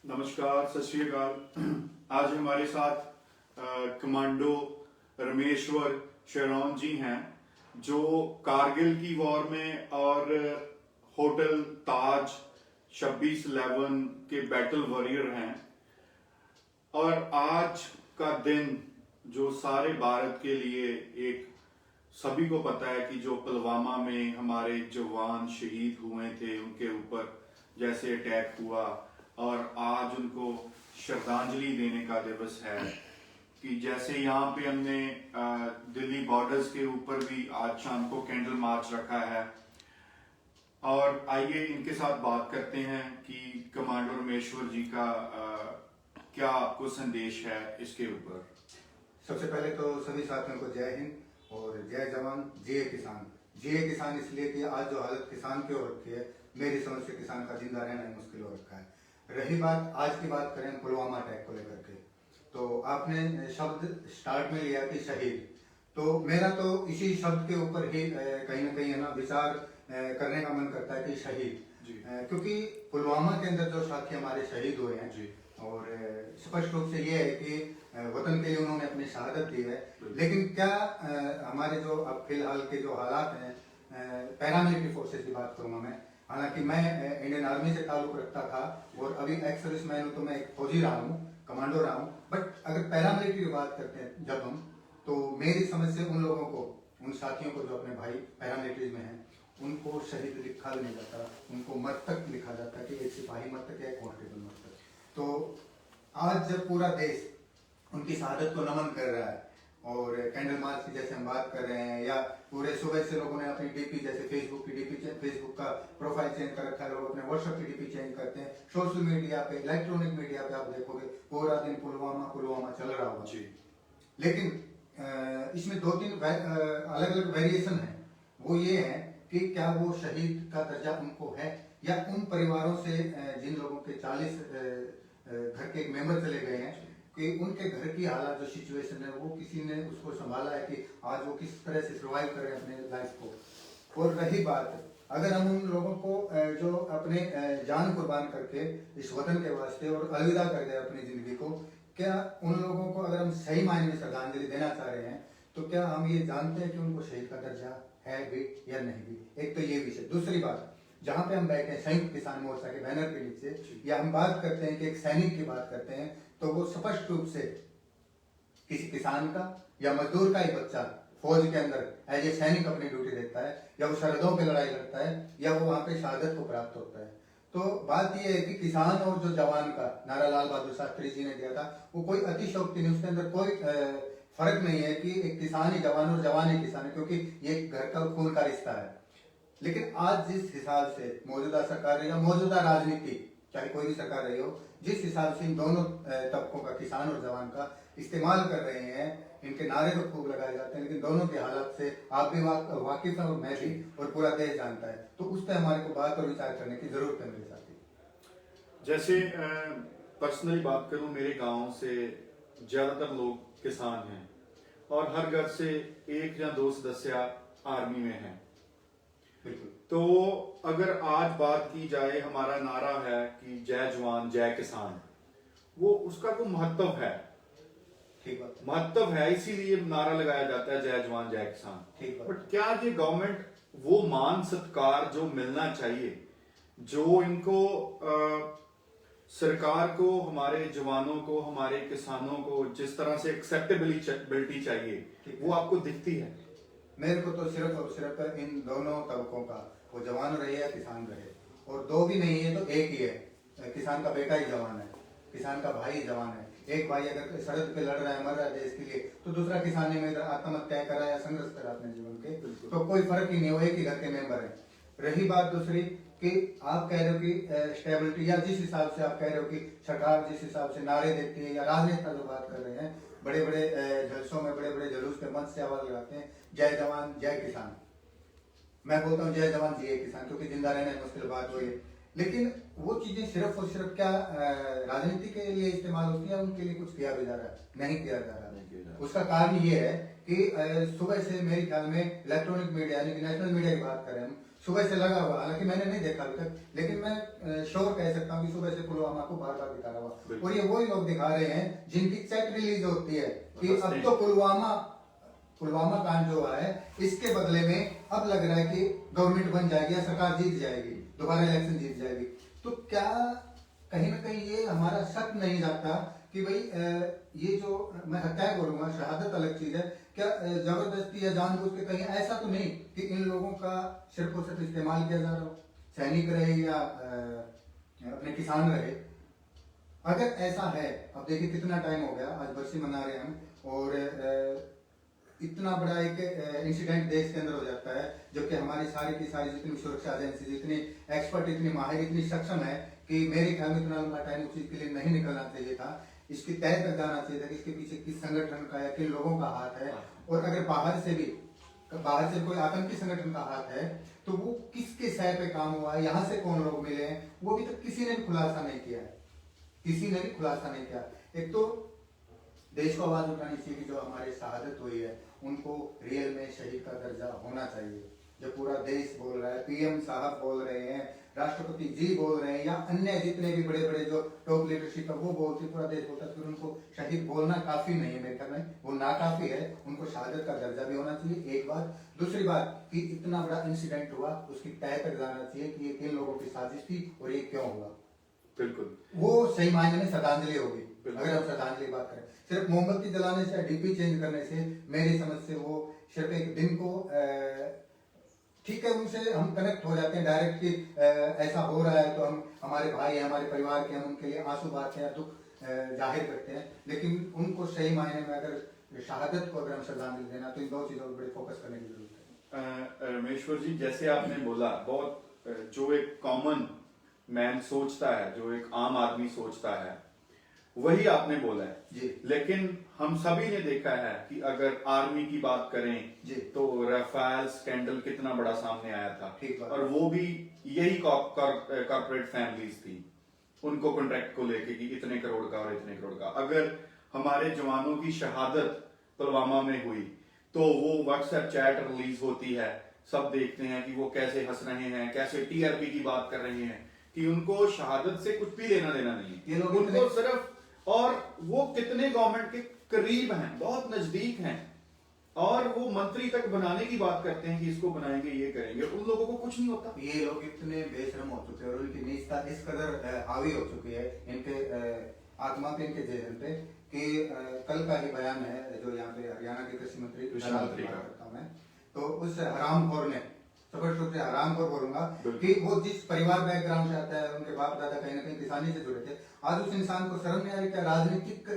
नमस्कार, सत श्री अकाल। आज हमारे साथ कमांडो रमेश्वर शेरौन जी हैं जो कारगिल की वॉर में और होटल ताज 26/11 के बैटल वॉरियर हैं। और आज का दिन जो सारे भारत के लिए एक सभी को पता है कि जो पुलवामा में हमारे जवान शहीद हुए थे, उनके ऊपर जैसे अटैक हुआ और आज उनको श्रद्धांजलि देने का दिवस है। कि जैसे यहाँ पे हमने दिल्ली बॉर्डर्स के ऊपर भी आज शाम को कैंडल मार्च रखा है। और आइए इनके साथ बात करते हैं कि कमांडो रमेश्वर जी का क्या आपको संदेश है इसके ऊपर। सबसे पहले तो सभी साथियों को जय हिंद और जय जवान जय किसान। जय किसान इसलिए कि आज जो हालत किसान की हो रखी है, मेरी समझ से किसान का जिंदा रहना ही मुश्किल हो रखा है। रही बात आज की बात करें पुलवामा अटैक को लेकर के, तो आपने शब्द स्टार्ट में लिया कि शहीद, तो मेरा तो इसी शब्द के ऊपर ही कहीं ना कहीं है ना विचार करने का मन करता है कि शहीद, क्योंकि पुलवामा के अंदर जो साथी हमारे शहीद हुए हैं जी, और स्पष्ट रूप से ये है कि वतन के लिए उन्होंने अपनी शहादत दी है। लेकिन क्या हमारे जो अब फिलहाल के जो हालात हैं, पैरामिलिट्री फोर्सेस की बात करूंगा मैं, हालांकि मैं इंडियन आर्मी से ताल्लुक रखता था और अभी एक्स सर्विसमैन हूं, तो मैं एक फौजी रहा हूँ, कमांडो रहा हूँ। बट अगर पैरामिलिट्री की बात करते हैं जब हम, तो मेरी समझ से उन लोगों को, उन साथियों को जो अपने भाई पैरामिलिट्रीज में हैं, उनको शहीद लिखा भी नहीं जाता, उनको मृतक लिखा जाता है कि एक सिपाही मृतक है, एक कांस्टेबल मृतक। तो आज जब पूरा देश उनकी शहादत को नमन कर रहा है और कैंडल मार्च की जैसे हम बात कर रहे हैं, या पूरे सुबह से लोगों ने अपनी डीपी, जैसे फेसबुक की डीपी, फेसबुक का प्रोफाइल चेंज कर रखा है, लोग अपने व्हाट्सएप की डीपी चेंज करते हैं, सोशल मीडिया पे, इलेक्ट्रॉनिक मीडिया पे आप देखोगे पूरा दिन पुलवामा पुलवामा चल रहा होगा जी। लेकिन इसमें दो तीन अलग अलग वेरिएशन है। वो ये है कि क्या वो शहीद का दर्जा उनको है, या उन परिवारों से जिन लोगों के 40 घर के एक मेंबर चले गए हैं, कि उनके घर की हालात जो सिचुएशन है, वो किसी ने उसको संभाला है कि आज वो किस तरह से सर्वाइव कर रहे हैं अपने लाइफ को। और रही बात, अगर हम उन लोगों को जो अपने जान कुर्बान करके इस वतन के वास्ते और अलविदा कर गए अपनी जिंदगी को, क्या उन लोगों को अगर हम सही मायने में श्रद्धांजलि देना चाह रहे हैं, तो क्या हम ये जानते हैं कि उनको शहीद का दर्जा है भी या नहीं भी। एक तो ये विषय। दूसरी बात, जहां पे हम बैठे संयुक्त किसान मोर्चा के बैनर के नीचे, या हम बात करते हैं कि एक सैनिक की बात करते हैं, तो वो स्पष्ट रूप से किसी किसान का या मजदूर का ही बच्चा फौज के अंदर एज ए सैनिक अपनी ड्यूटी देता है, या वो सरहदों पे लड़ाई लड़ता है, या वो वहां पे शहादत को प्राप्त होता है। तो बात यह है कि किसान और जो जवान का नारा लाल बहादुर शास्त्री जी ने दिया था, वो कोई अतिशयोक्ति नहीं, उसके अंदर कोई फर्क नहीं है कि एक किसान ही जवान और जवान ही किसान है, क्योंकि ये घर का खून का रिश्ता है। लेकिन आज जिस हिसाब से मौजूदा सरकार या मौजूदा राजनीति, चाहे कोई भी सरकार रही हो, जिस हिसाब से इन दोनों तबकों का, किसान और जवान का इस्तेमाल कर रहे हैं, इनके नारे तो खूब लगाए जाते हैं, लेकिन दोनों के हालात से आप भी वाकिफ हैं और मैं भी, और पूरा देश जानता है। तो उस पर हमारे को बात और विचार करने की जरूरत है मेरे साथी। जैसे पर्सनली बात करूं, मेरे गांव से ज्यादातर लोग किसान हैं और हर घर से 1 या 2 सदस्य आर्मी में हैं। तो अगर आज बात की जाए, हमारा नारा है कि जय जवान जय किसान, वो उसका कोई महत्व है, ठीक बात, महत्व है, इसीलिए नारा लगाया जाता है जय जवान जय किसान। ठीक बात। बट क्या ये गवर्नमेंट वो मान सत्कार जो मिलना चाहिए, जो इनको सरकार को, हमारे जवानों को, हमारे किसानों को जिस तरह से एक्सेप्टेबिलिटी चाहिए, वो आपको दिखती है? मेरे को तो सिर्फ और सिर्फ इन दोनों तबकों का, वो जवान रहे या किसान रहे, और दो भी नहीं है तो एक ही है। किसान का बेटा ही जवान है, किसान का भाई जवान है। एक भाई अगर सरहद पे लड़ रहा है, मर रहा है देश के लिए, तो दूसरा किसान ने में आत्महत्या करा या संघर्ष करा अपने जीवन के, तो कोई फर्क ही नहीं, वो एक ही घर के मेंबर है। रही बात दूसरी कि आप कह रहे हो कि स्टेबिलिटी, या जिस हिसाब से आप कह रहे हो कि सरकार जिस हिसाब से नारे देती है, या राजनेता जो बात कर रहे हैं, बड़े बड़े जलसों में, बड़े बड़े जुलूस के मंच से आवाज लगाते हैं जय जवान जय किसान। मैं बोलता हूँ जय जवान जय किसान, क्योंकि जिंदा रहना मुश्किल बात हुई है। लेकिन वो चीजें सिर्फ और सिर्फ क्या राजनीति के लिए इस्तेमाल होती है, उनके लिए कुछ किया भी जा रहा है? नहीं किया जा रहा। उसका कारण ये है कि सुबह से मेरे ख्याल में इलेक्ट्रॉनिक मीडिया यानी कि नेशनल मीडिया की बात करें हम, सुबह से लगा हुआ, हालांकि मैंने नहीं देखा अभी तक, लेकिन मैं श्योर कह सकता हूँ कि सुबह से पुलवामा को बार बार दिखा रहा हुआ। और ये वही लोग दिखा रहे हैं जिनकी चैट रिलीज होती है कि अब तो पुलवामा कांड जो है इसके बदले में अब लग रहा है कि गवर्नमेंट बन जाएगी या सरकार जीत जाएगी, दोबारा इलेक्शन जीत जाएगी। तो क्या कहीं ना कहीं ये हमारा शक नहीं जाता कि भाई ये जो मैं हत्या बोलूंगा, शहादत अलग चीज है, क्या जबरदस्ती या जानबूझ के कहीं ऐसा तो नहीं कि इन लोगों का सिर्फ और सिर्फ इस्तेमाल किया जा रहा हो, सैनिक रहे या अपने किसान रहे। अगर ऐसा है, अब देखिए कितना टाइम हो गया, आज बरसी मना रहे हैं हम, और इतना बड़ा एक इंसिडेंट देश के अंदर हो जाता है, जबकि हमारी सारी की सारी जितनी सुरक्षा एजेंसी, जितनी एक्सपर्ट, इतनी माहिर, इतनी सक्षम है कि मेरे ख्याल में इतना लंबा टाइम उस चीज के लिए नहीं निकलना चाहिए था। इसकी तय तक जाना चाहिए था कि इसके पीछे किस संगठन का या किन लोगों का हाथ है, और अगर बाहर से कोई आतंकी संगठन का हाथ है तो वो किसके सह पे काम हुआ है, यहाँ से कौन लोग मिले हैं, वो अभी तक किसी ने भी खुलासा नहीं किया है, किसी ने भी खुलासा नहीं किया। एक तो देश को आवाज उठानी चाहिए कि जो हमारे शहादत हुई है उनको रियल में शहीद का दर्जा होना चाहिए। जब पूरा देश बोल रहा है, पीएम साहब बोल रहे हैं, राष्ट्रपति जी बोल रहे हैं, या अन्य जितने भी बड़े बड़े जो टॉप लीडरशिप है वो बोलती, पूरा देश बोलता है, फिर उनको शहीद बोलना काफी नहीं है मेरे ख्याल में, वो नाकाफी है। उनको शहादत का दर्जा भी होना चाहिए, एक बात। दूसरी बात कि इतना बड़ा इंसिडेंट हुआ, उसकी तय तक जाना चाहिए कि ये किन लोगों की साजिश थी और ये क्यों हुआ। बिल्कुल, वो सही मायने में श्रद्धांजलि होगी। अगर हम श्रद्धांजलि बात करें, सिर्फ मोमबत्ती जलाने से, डीपी चेंज करने से, मेरी समझ से वो सिर्फ एक दिन को ठीक है, उनसे हम कनेक्ट हो जाते हैं डायरेक्ट कि ऐसा हो रहा है तो हम, हमारे भाई हैं, हमारे परिवार के, हम उनके लिए आंसू बहाते हैं, दुख जाहिर करते हैं। लेकिन उनको सही मायने में अगर शहादत को अगर हम श्रद्धांजलि देना, तो इन दो चीजों पर बड़े फोकस करने की जरूरत है। रमेश्वर जी, जैसे आपने बोला, बहुत जो एक कॉमन मैन सोचता है, जो एक आम आदमी सोचता है, वही आपने बोला है जी। लेकिन हम सभी ने देखा है कि अगर आर्मी की बात करें जी, तो राफेल स्कैंडल कितना बड़ा सामने आया था, ठीक बात। और वो भी यही कॉर्पोरेट फैमिलीज थी, उनको कॉन्ट्रैक्ट को लेके कि इतने करोड़ का और इतने करोड़ का। अगर हमारे जवानों की शहादत पुलवामा में हुई तो वो व्हाट्सएप चैट रिलीज होती है, सब देखते हैं कि वो कैसे हंस रहे हैं, कैसे टीआरपी की बात कर रहे हैं, कि उनको शहादत से कुछ भी लेना देना नहीं है, ये लोग उनको सिर्फ, और वो कितने गवर्नमेंट के करीब हैं, बहुत नजदीक हैं, और वो मंत्री तक बनाने की बात करते हैं कि इसको बनाएंगे, ये करेंगे, उन लोगों को कुछ नहीं होता। ये लोग इतने बेशरम हो चुके हैं और उनकी नीचता इस कदर हावी हो चुकी है इनके आत्मा पे, इनके जेहन पे, कि कल का ही बयान है जो यहाँ पे हरियाणा के कृषि मंत्री करता मैं, तो उस हरामखोर ने, स्पष्ट रूप से हरामखोर बोलूंगा, कि वो जिस परिवार बैकग्राउंड से आता है, उनके बाप दादा कहीं ना कहीं किसानी से जुड़े थे, आज उस इंसान को शर्म नहीं आ रही क्या? राजनीतिक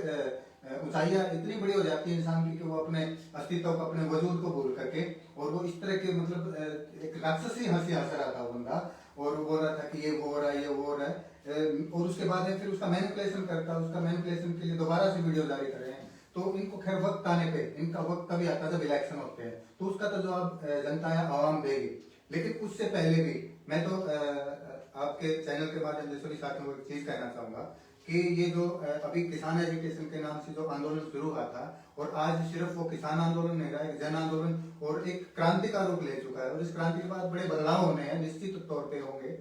ऊंचाइयां इतनी बड़ी हो जाती है इंसान की कि वो अपने अस्तित्व को, अपने वजूद को भूल करके, और वो इस तरह के मतलब एक राक्षसी हंसी हंस रहा था बंदा, और वो बोल रहा था कि ये वो हो रहा है, ये वो हो रहा है, और उसके बाद में फिर उसका मैनिपुलेशन करता है, उसका मैनिपुलेशन के लिए दोबारा से वीडियो जारी कर रहे हैं। तो इनको खैर वक्त आने पे, इनका वक्त तभी आता है जब इलेक्शन होते हैं, तो उसका तो जवाब जनता या आवाम देगी। लेकिन उससे पहले भी मैं तो आपके चैनल के माध्यम से सभी साथियों को एक चीज कहना चाहूंगा कि ये जो अभी किसान एजुकेशन के नाम से जो आंदोलन शुरू हुआ था, और आज सिर्फ वो किसान आंदोलन नहीं रहा, एक जन आंदोलन और एक क्रांति का रूप ले चुका है, और इस क्रांति के बाद बड़े बदलाव होने हैं, निश्चित तौर पे होंगे।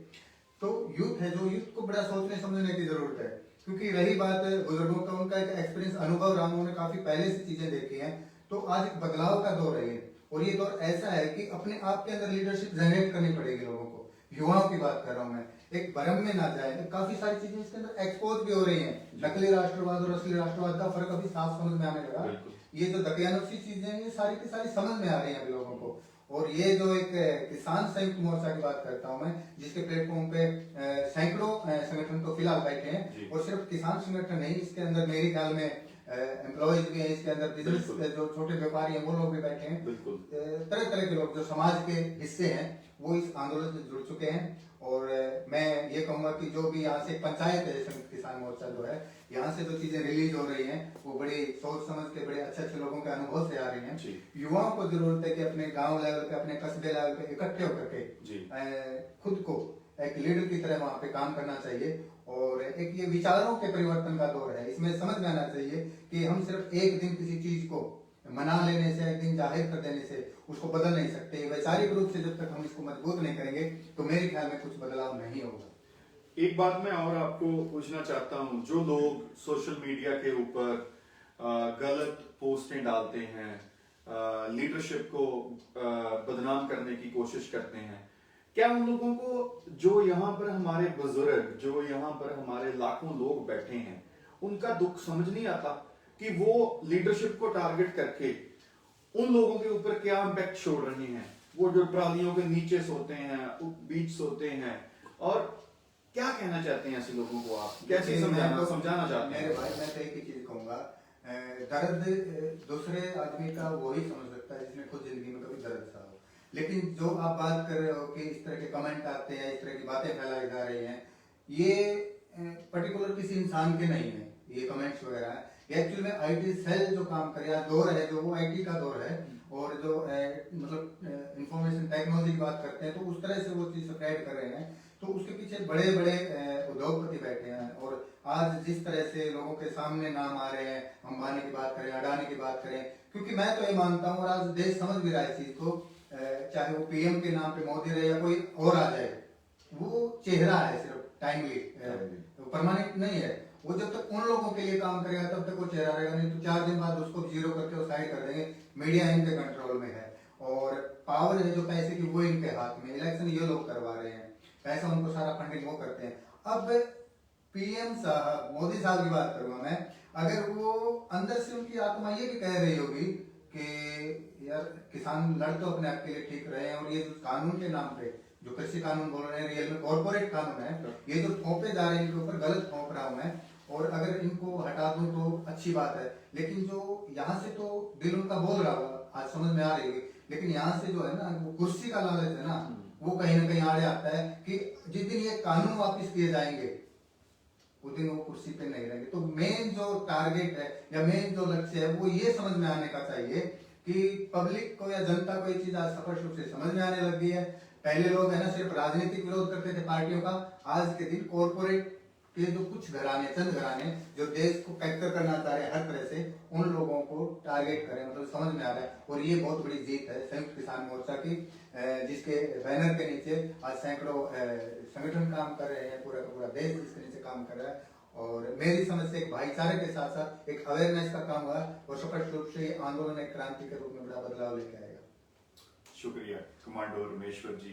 तो यूथ है, जो यूथ को बड़ा सोचने समझने की जरूरत है, क्योंकि रही बात बुजुर्गों का, उनका एक एक्सपीरियंस, अनुभव रहा, उन्होंने काफी पहले से चीजें देखी हैं, तो आज एक बदलाव का दौर है, और ये दौर ऐसा है कि अपने आप के अंदर लीडरशिप जनरेट करनी पड़ेगी लोगों को। युवाओं की बात कर रहा हूं मैं, एक भ्रम में ना जाए, काफी सारी चीजें इसके अंदर एक्सपोज भी हो रही हैं, नकली राष्ट्रवाद और असली राष्ट्रवाद का फर्क अभी साफ समझ में आने लगा। ये जो दकियानुसी चीजें हैं, ये सारी की सारी समझ में आ रही हैं अभी लोगों को। और ये जो एक किसान संयुक्त मोर्चा की बात करता हूं मैं, जिसके प्लेटफॉर्म पे सैकड़ों संगठन तो फिलहाल बैठे हैं, और सिर्फ किसान संगठन नहीं, इसके अंदर मेरे ख्याल में एम्प्लॉयज भी हैं, इसके अंदर बिजनेस जो छोटे व्यापारी हैं वो लोग भी बैठे हैं, तरह तरह के लोग जो समाज के हिस्से हैं वो इस आंदोलन से जुड़ चुके हैं। और मैं ये कहूंगा कि जो भी यहाँ से पंचायत है, संयुक्त किसान मोर्चा जो है, यहाँ से जो चीजें रिलीज हो रही हैं वो बड़ी सोच समझ के, बड़े अच्छे अच्छे लोगों के अनुभव से आ रही हैं। युवाओं को जरूरत है कि अपने गांव लेवल पे, अपने कस्बे लेवल पे इकट्ठे होकर के खुद को एक लीडर की तरह वहां पे काम करना चाहिए। और एक ये विचारों के परिवर्तन का दौर है, इसमें समझ में आना चाहिए कि हम सिर्फ एक दिन किसी चीज को मना लेने से, एक दिन जाहिर कर देने से उसको बदल नहीं सकते। वैचारिक रूप से जब तक हम इसको मजबूत नहीं करेंगे तो मेरे ख्याल में कुछ बदलाव नहीं होगा। एक बात मैं और आपको पूछना चाहता हूं, जो लोग सोशल मीडिया के ऊपर गलत पोस्टें डालते हैं, लीडरशिप को बदनाम करने की कोशिश करते हैं, क्या उन लोगों को, जो यहाँ पर हमारे बुजुर्ग, जो यहाँ पर हमारे लाखों लोग बैठे हैं, उनका दुख समझ नहीं आता कि वो लीडरशिप को टारगेट करके उन लोगों के ऊपर क्या इम्पैक्ट छोड़ रहे हैं? वो जो ट्रालियों के नीचे सोते हैं, बीच सोते हैं, और क्या कहना चाहते हैं ऐसे लोगों को? आप कैसे समझाना चाहते हैं? मेरे भाई, मैं तो एक ही चीज कहूंगा, दर्द दूसरे आदमी का वो ही समझ सकता है जिसने खुद जिंदगी में कभी दर्द सहा हो। लेकिन जो आप बात कर रहे हो कि इस तरह के कमेंट आते हैं, इस तरह की बातें फैलाई जा रही हैं, ये पर्टिकुलर किसी इंसान के नहीं है, ये कमेंट्स वगैरह है। एक्चुअली में आईटी सेल जो काम कर रहा है, दौर है जो, वो आईटी का दौर है, और जो मतलब इंफॉर्मेशन टेक्नोलॉजी की बात करते हैं तो उस तरह से वो चीज स्प्रेड कर रहे हैं। तो उसके पीछे बड़े बड़े उद्योगपति बैठे हैं, और आज जिस तरह से लोगों के सामने नाम आ रहे हैं, अंबानी की बात करें, अडानी की बात करें, क्योंकि मैं तो ये मानता हूँ, और आज देश समझ भी रहा है इस चीज को, चाहे वो पीएम के नाम पे मोदी रहे या कोई और आ जाए, वो चेहरा है सिर्फ, टाइमली, परमानेंट नहीं है। वो जब तक उन लोगों के लिए काम करेगा तब तक वो चेहरा रहेगा, नहीं तो 4 दिन बाद उसको जीरो करके वो साइड कर देंगे। मीडिया इनके कंट्रोल में है, और पावर है जो पैसे की वो इनके हाथ में। इलेक्शन ये लोग करवा रहे हैं, पैसा उनको सारा फंडिंग वो करते हैं। अब पीएम साहब, मोदी साहब की बात करूंगा मैं, अगर वो अंदर से उनकी आत्मा ये भी कह रही होगी कि यार किसान लड़ तो अपने आप के लिए ठीक रहे हैं, और ये जो कानून के नाम पे जो कृषि कानून बोल रहे हैं, रियल में कॉर्पोरेट कानून है, ये जो थोपे जा रहे हैं इनके ऊपर, गलत थोप रहा हूं मैं, और अगर इनको हटा दूं तो अच्छी बात है। लेकिन जो यहाँ से तो दिल उनका बोल रहा होगा, आज समझ में आ रही होगी, लेकिन यहाँ से जो है ना, वो कुर्सी का लालच है ना, वो कहीं ना कहीं आड़े आता है कि जिस दिन ये कानून वापस किए जाएंगे उस दिन वो कुर्सी पे नहीं रहेंगे। तो मेन जो टारगेट है या मेन जो लक्ष्य है वो ये समझ में आने का चाहिए कि पब्लिक को या जनता को ये चीज आज स्पष्ट रूप से समझ में आने लग गई है। पहले लोग है ना सिर्फ राजनीतिक विरोध करते थे पार्टियों का, आज के दिन कॉर्पोरेट के जो कुछ घराने, चंद घराने जो देश को कैप्चर करना चाह रहे हैं हर तरह से, उन लोगों को टारगेट करें, मतलब समझ में आ रहा है। और ये बहुत बड़ी जीत है संयुक्त किसान मोर्चा की, जिसके बैनर के नीचे आज सैकड़ों संगठन काम कर रहे हैं, पूरा का पूरा देश जिसके नीचे काम कर रहा है। और मेरी समझ से एक भाईचारे के साथ साथ एक अवेयरनेस का काम हुआ, और स्पष्ट रूप से आंदोलन एक क्रांति के रूप में बड़ा बदलाव लेके आएगा। शुक्रिया कमांडो रमेश्वर जी।